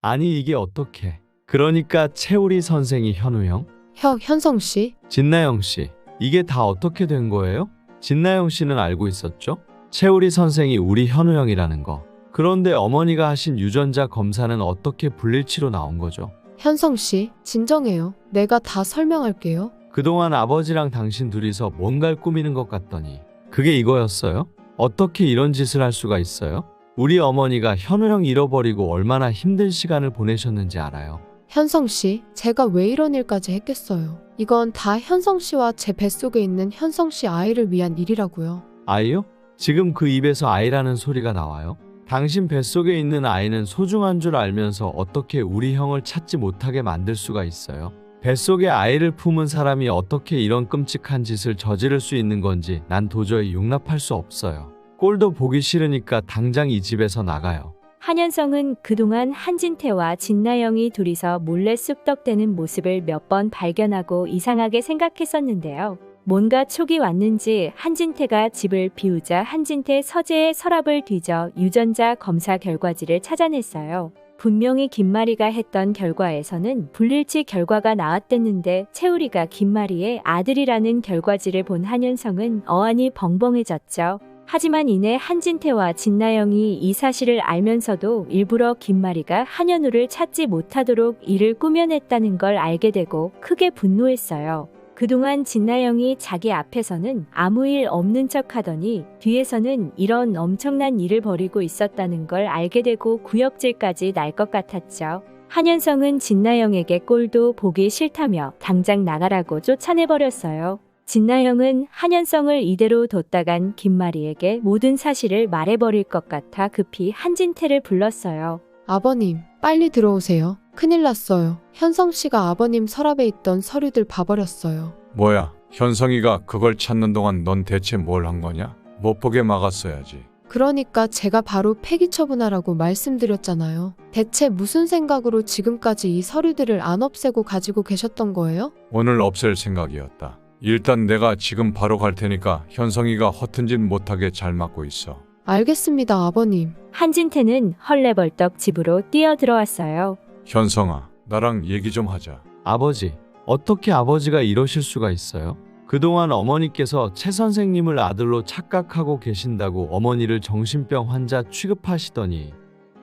아니 이게 어떻게? 그러니까 채우리 선생이 현우 형? 현성 씨? 진나영 씨, 이게 다 어떻게 된 거예요? 진나영 씨는 알고 있었죠? 채우리 선생이 우리 현우 형이라는 거. 그런데 어머니가 하신 유전자 검사는 어떻게 불일치로 나온 거죠? 현성 씨, 진정해요. 내가 다 설명할게요. 그동안 아버지랑 당신 둘이서 뭔가를 꾸미는 것 같더니 그게 이거였어요? 어떻게 이런 짓을 할 수가 있어요? 우리 어머니가 현우 형 잃어버리고 얼마나 힘든 시간을 보내셨는지 알아요? 현성 씨, 제가 왜 이런 일까지 했겠어요. 이건 다 현성 씨와 제 뱃속에 있는 현성 씨 아이를 위한 일이라고요. 아이요? 지금 그 입에서 아이라는 소리가 나와요? 당신 뱃속에 있는 아이는 소중한 줄 알면서 어떻게 우리 형을 찾지 못하게 만들 수가 있어요? 뱃속에 아이를 품은 사람이 어떻게 이런 끔찍한 짓을 저지를 수 있는 건지 난 도저히 용납할 수 없어요. 꼴도 보기 싫으니까 당장 이 집에서 나가요. 한현성은 그동안 한진태와 진나영이 둘이서 몰래 쑥덕대는 모습을 몇 번 발견하고 이상하게 생각했었는데요. 뭔가 촉이 왔는지 한진태가 집을 비우자 한진태 서재의 서랍을 뒤져 유전자 검사 결과지를 찾아냈어요. 분명히 김마리가 했던 결과에서는 불일치 결과가 나왔댔는데 채우리가 김마리의 아들이라는 결과지를 본 한현성은 어안이 벙벙해졌죠. 하지만 이내 한진태와 진나영이 이 사실을 알면서도 일부러 김마리가 한현우를 찾지 못하도록 이를 꾸며냈다는 걸 알게 되고 크게 분노했어요. 그동안 진나영이 자기 앞에서는 아무 일 없는 척 하더니 뒤에서는 이런 엄청난 일을 벌이고 있었다는 걸 알게 되고 구역질까지 날 것 같았죠. 한현성은 진나영에게 꼴도 보기 싫다며 당장 나가라고 쫓아내버렸어요. 진나영은 한현성을 이대로 뒀다간 김마리에게 모든 사실을 말해버릴 것 같아 급히 한진태를 불렀어요. 아버님, 빨리 들어오세요. 큰일 났어요. 현성 씨가 아버님 서랍에 있던 서류들 봐버렸어요. 뭐야, 현성이가 그걸 찾는 동안 넌 대체 뭘 한 거냐? 못 보게 막았어야지. 그러니까 제가 바로 폐기 처분하라고 말씀드렸잖아요. 대체 무슨 생각으로 지금까지 이 서류들을 안 없애고 가지고 계셨던 거예요? 오늘 없앨 생각이었다. 일단 내가 지금 바로 갈 테니까 현성이가 허튼 짓 못하게 잘 막고 있어. 알겠습니다, 아버님. 한진태는 헐레벌떡 집으로 뛰어들어왔어요. 현성아, 나랑 얘기 좀 하자. 아버지, 어떻게 아버지가 이러실 수가 있어요? 그동안 어머니께서 최 선생님을 아들로 착각하고 계신다고 어머니를 정신병 환자 취급하시더니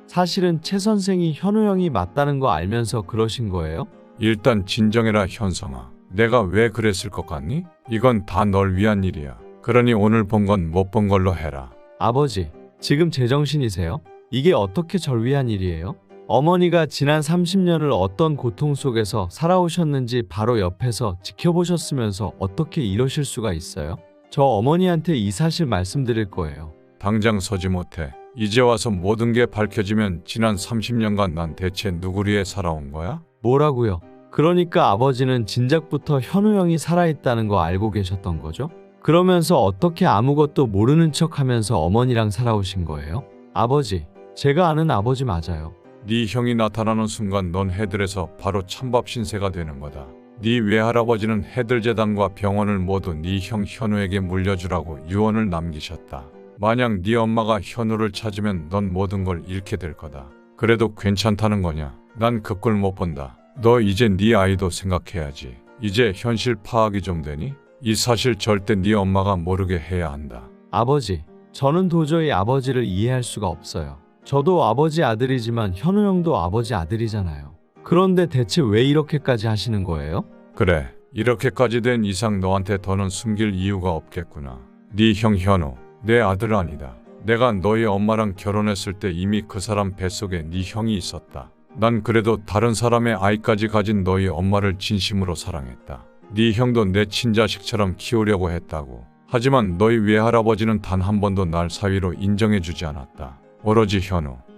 사실은 최 선생이 현우 형이 맞다는 거 알면서 그러신 거예요? 일단 진정해라, 현성아. 내가 왜 그랬을 것 같니? 이건 다 널 위한 일이야. 그러니 오늘 본 건 못 본 걸로 해라. 아버지, 지금 제정신이세요? 이게 어떻게 절 위한 일이에요? 어머니가 지난 30년을 어떤 고통 속에서 살아오셨는지 바로 옆에서 지켜보셨으면서 어떻게 이러실 수가 있어요? 저 어머니한테 이 사실 말씀드릴 거예요. 당장 서지 못해. 이제 와서 모든 게 밝혀지면 지난 30년간 난 대체 누구리에 살아온 거야? 뭐라고요? 그러니까 아버지는 진작부터 현우 형이 살아있다는 거 알고 계셨던 거죠? 그러면서 어떻게 아무것도 모르는 척하면서 어머니랑 살아오신 거예요? 아버지, 제가 아는 아버지 맞아요. 네 형이 나타나는 순간 넌 해들에서 바로 찬밥 신세가 되는 거다. 네 외할아버지는 해들재단과 병원을 모두 네 형 현우에게 물려주라고 유언을 남기셨다. 만약 네 엄마가 현우를 찾으면 넌 모든 걸 잃게 될 거다. 그래도 괜찮다는 거냐? 난 그 꼴 못 본다. 너 이제 네 아이도 생각해야지. 이제 현실 파악이 좀 되니? 이 사실 절대 네 엄마가 모르게 해야 한다. 아버지, 저는 도저히 아버지를 이해할 수가 없어요. 저도 아버지 아들이지만 현우 형도 아버지 아들이잖아요. 그런데 대체 왜 이렇게까지 하시는 거예요? 그래, 이렇게까지 된 이상 너한테 더는 숨길 이유가 없겠구나. 네 형 현우, 내 아들 아니다. 내가 너희 엄마랑 결혼했을 때 이미 그 사람 뱃속에 네 형이 있었다. 난 그래도 다른 사람의 아이까지 가진 너희 엄마를 진심으로 사랑했다. 네 형도 내 친자식처럼 키우려고 했다고. 하지만 너희 외할아버지는 단 한 번도 날 사위로 인정해주지 않았다. 오로지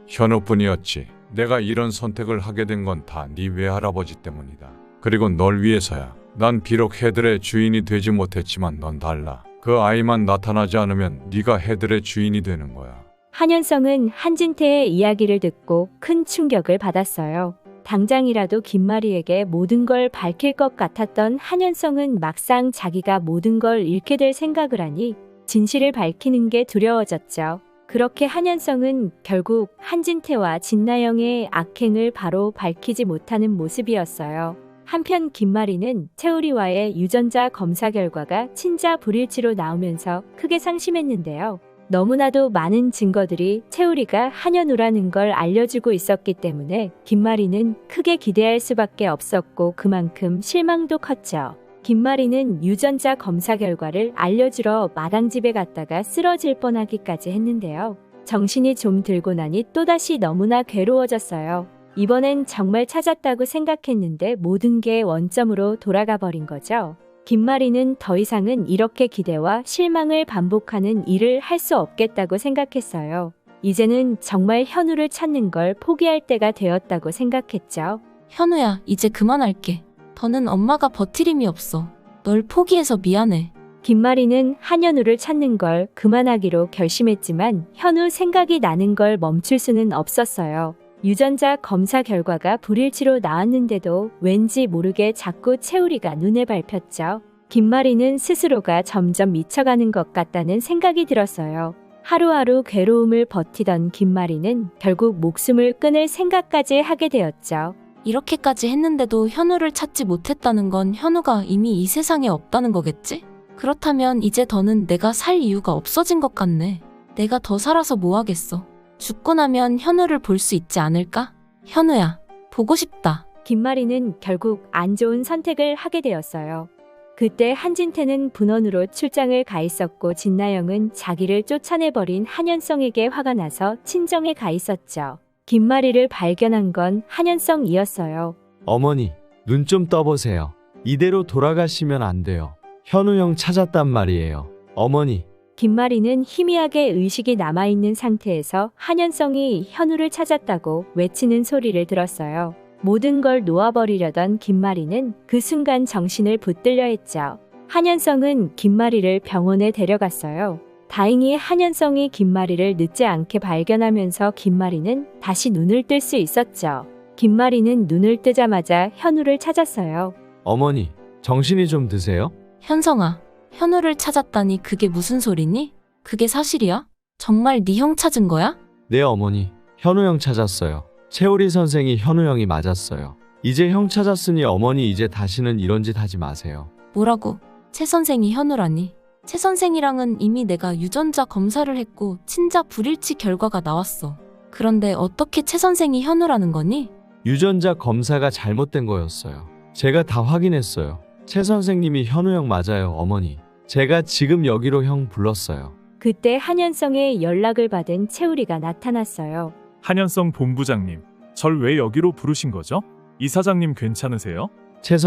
현우뿐이었지. 내가 이런 선택을 하게 된 건 다 네 외할아버지 때문이다. 그리고 널 위해서야. 난 비록 해들의 주인이 되지 못했지만 넌 달라. 그 아이만 나타나지 않으면 네가 해들의 주인이 되는 거야. 한현성은 한진태의 이야기를 듣고 큰 충격을 받았어요. 당장이라도 김마리에게 모든 걸 밝힐 것 같았던 한현성은 막상 자기가 모든 걸 잃게 될 생각을 하니 진실을 밝히는 게 두려워졌죠. 그렇게 한현성은 결국 한진태와 진나영의 악행을 바로 밝히지 못하는 모습이었어요. 한편 김마리는 채우리와의 유전자 검사 결과가 친자 불일치로 나오면서 크게 상심했는데요. 너무나도 많은 증거들이 채우리가 한현우라는 걸 알려주고 있었기 때문에 김마리는 크게 기대할 수밖에 없었고 그만큼 실망도 컸죠. 김마리는 유전자 검사 결과를 알려주러 마당집에 갔다가 쓰러질 뻔하기까지 했는데요. 정신이 좀 들고 나니 또다시 너무나 괴로워졌어요. 이번엔 정말 찾았다고 생각했는데 모든 게 원점으로 돌아가 버린 거죠. 김마리는 더 이상은 이렇게 기대와 실망을 반복하는 일을 할 수 없겠다고 생각했어요. 이제는 정말 현우를 찾는 걸 포기할 때가 되었다고 생각했죠. 현우야, 이제 그만할게. 더는 엄마가 버틸 힘이 없어. 널 포기해서 미안해. 김마리는 한현우를 찾는 걸 그만하기로 결심했지만 현우 생각이 나는 걸 멈출 수는 없었어요. 유전자 검사 결과가 불일치로 나왔는데도 왠지 모르게 자꾸 채우리가 눈에 밟혔죠. 김마리는 스스로가 점점 미쳐가는 것 같다는 생각이 들었어요. 하루하루 괴로움을 버티던 김마리는 결국 목숨을 끊을 생각까지 하게 되었죠. 이렇게까지 했는데도 현우를 찾지 못했다는 건 현우가 이미 이 세상에 없다는 거겠지? 그렇다면 이제 더는 내가 살 이유가 없어진 것 같네. 내가 더 살아서 뭐 하겠어. 죽고 나면 현우를 볼 수 있지 않을까? 현우야, 보고 싶다. 김마리는 결국 안 좋은 선택을 하게 되었어요. 그때 한진태는 분원으로 출장을 가 있었고 진나영은 자기를 쫓아내버린 한현성에게 화가 나서 친정에 가 있었죠. 김마리를 발견한 건 한현성이었어요. 어머니, 눈 좀 떠보세요. 이대로 돌아가시면 안 돼요. 현우 형 찾았단 말이에요. 어머니. 김마리는 희미하게 의식이 남아있는 상태에서 한현성이 현우를 찾았다고 외치는 소리를 들었어요. 모든 걸 놓아버리려던 김마리는 그 순간 정신을 붙들려 했죠. 한현성은 김마리를 병원에 데려갔어요. 다행히 한현성이 김마리를 늦지 않게 발견하면서 김마리는 다시 눈을 뜰 수 있었죠. 김마리는 눈을 뜨자마자 현우를 찾았어요. 어머니, 정신이 좀 드세요? 현성아, 현우를 찾았다니 그게 무슨 소리니? 그게 사실이야? 정말 네 형 찾은 거야? 네, 어머니. 현우 형 찾았어요. 채우리 선생이 현우 형이 맞았어요. 이제 형 찾았으니 어머니 이제 다시는 이런 짓 하지 마세요. 뭐라고? 최 선생이 현우라니? 최 선생이랑은 이미 내가 유전자 검사를 했고 친자 불일치 결과가 나왔어. 그런데 어떻게 최 선생이 현우라는 거니? 유전자 검사가 잘못된 거였어요. 제가 다 확인했어요. 최 선생님이 현우 형 맞아요, 어머니. 제가 지금 여기로 형 불렀어요. 그때 한현성의 연락을 받은 채우리가 나타났어요. 한현성 본부장님, 절 왜 여기로 부르신 거죠? 이사장님 괜찮으세요? 최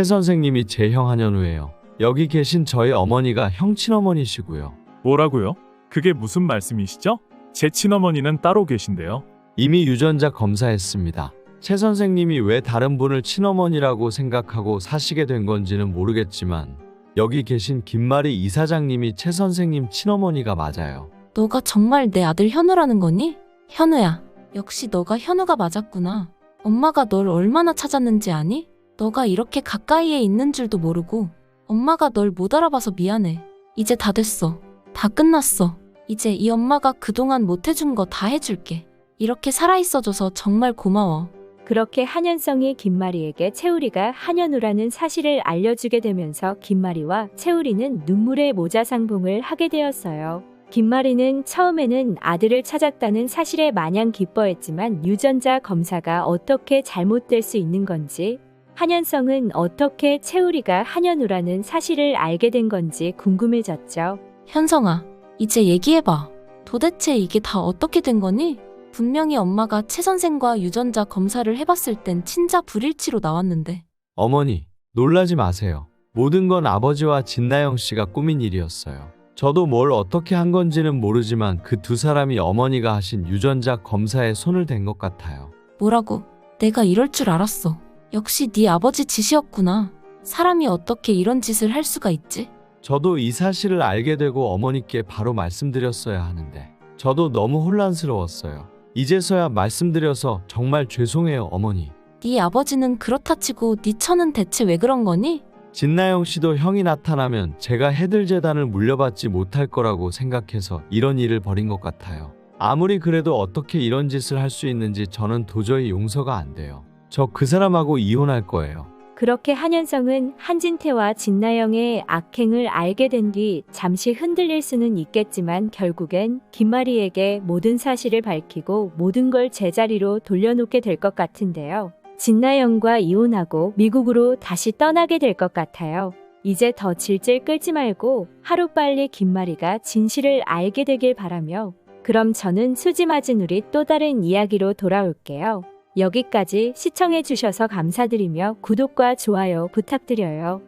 선생님이 제 형 한현우예요. 여기 계신 저희 어머니가 형 친어머니시고요. 뭐라고요? 그게 무슨 말씀이시죠? 제 친어머니는 따로 계신데요. 이미 유전자 검사했습니다. 최 선생님이 왜 다른 분을 친어머니라고 생각하고 사시게 된 건지는 모르겠지만 여기 계신 김마리 이사장님이 최 선생님 친어머니가 맞아요. 너가 정말 내 아들 현우라는 거니? 현우야, 역시 너가 현우가 맞았구나. 엄마가 널 얼마나 찾았는지 아니? 너가 이렇게 가까이에 있는 줄도 모르고 엄마가 널 못 알아봐서 미안해. 이제 다 됐어. 다 끝났어. 이제 이 엄마가 그동안 못 해준 거 다 해줄게. 이렇게 살아있어줘서 정말 고마워. 그렇게 한현성이 김마리에게 채우리가 한현우라는 사실을 알려주게 되면서 김마리와 채우리는 눈물의 모자상봉을 하게 되었어요. 김마리는 처음에는 아들을 찾았다는 사실에 마냥 기뻐했지만 유전자 검사가 어떻게 잘못될 수 있는 건지, 한현성은 어떻게 채우리가 한현우라는 사실을 알게 된 건지 궁금해졌죠. 현성아, 이제 얘기해봐. 도대체 이게 다 어떻게 된 거니? 분명히 엄마가 최 선생과 유전자 검사를 해봤을 땐 친자 불일치로 나왔는데. 어머니, 놀라지 마세요. 모든 건 아버지와 진나영 씨가 꾸민 일이었어요. 저도 뭘 어떻게 한 건지는 모르지만 그 두 사람이 어머니가 하신 유전자 검사에 손을 댄 것 같아요. 뭐라고? 내가 이럴 줄 알았어. 역시 네 아버지 짓이었구나. 사람이 어떻게 이런 짓을 할 수가 있지? 저도 이 사실을 알게 되고 어머니께 바로 말씀드렸어야 하는데 저도 너무 혼란스러웠어요. 이제서야 말씀드려서 정말 죄송해요, 어머니. 네 아버지는 그렇다 치고 네 처는 대체 왜 그런 거니? 진나영 씨도 형이 나타나면 제가 해들 재단을 물려받지 못할 거라고 생각해서 이런 일을 벌인 것 같아요. 아무리 그래도 어떻게 이런 짓을 할 수 있는지 저는 도저히 용서가 안 돼요. 저 그 사람하고 이혼할 거예요. 그렇게 한현성은 한진태와 진나영의 악행을 알게 된 뒤 잠시 흔들릴 수는 있겠지만 결국엔 김마리에게 모든 사실을 밝히고 모든 걸 제자리로 돌려놓게 될 것 같은데요. 진나영과 이혼하고 미국으로 다시 떠나게 될 것 같아요. 이제 더 질질 끌지 말고 하루빨리 김마리가 진실을 알게 되길 바라며 그럼 저는 수지마지누리 또 다른 이야기로 돌아올게요. 여기까지 시청해 주셔서 감사드리며 구독과 좋아요 부탁드려요.